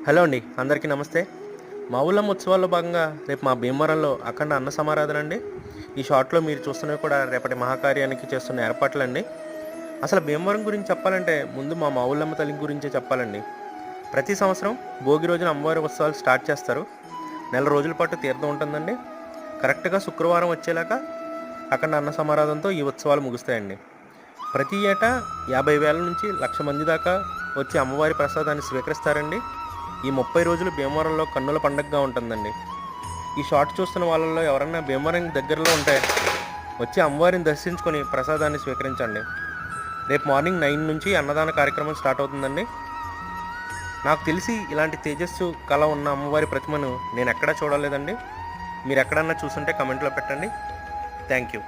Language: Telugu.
హలో అండి, అందరికీ నమస్తే. మా ఊళ్ళో ఉత్సవాల్లో భాగంగా రేపు మా భీమవరంలో అఖండ అన్న సమారాధన అండి. ఈ షార్ట్లో మీరు చూస్తున్నవి కూడా రేపటి మహాకార్యానికి చేస్తున్న ఏర్పాట్లండి. అసలు భీమవరం గురించి చెప్పాలంటే ముందు మా ఊళ్ళమ్మ తల్లి గురించే చెప్పాలండి. ప్రతి సంవత్సరం భోగి రోజున అమ్మవారి ఉత్సవాలు స్టార్ట్ చేస్తారు. నెల రోజుల పాటు తీర్థం ఉంటుందండి. కరెక్ట్గా శుక్రవారం వచ్చేలాగా అఖండ అన్న సమారాధనతో ఈ ఉత్సవాలు ముగుస్తాయండి. ప్రతి ఏటా 50,000 నుంచి 1,00,000 మంది దాకా వచ్చి అమ్మవారి ప్రసాదాన్ని స్వీకరిస్తారండి. ఈ 30 రోజులు భీమవరంలో కన్నుల పండగగా ఉంటుందండి. ఈ షార్ట్ చూస్తున్న వాళ్ళలో ఎవరన్నా భీమవరం దగ్గరలో ఉంటే వచ్చి అమ్మవారిని దర్శించుకొని ప్రసాదాన్ని స్వీకరించండి. రేపు మార్నింగ్ 9 నుంచి అన్నదాన కార్యక్రమం స్టార్ట్ అవుతుందండి. నాకు తెలిసి ఇలాంటి తేజస్సు కళ ఉన్న అమ్మవారి ప్రతిమను నేను ఎక్కడా చూడలేదండి. మీరు ఎక్కడన్నా చూసుంటే కమెంట్లో పెట్టండి. Thank you.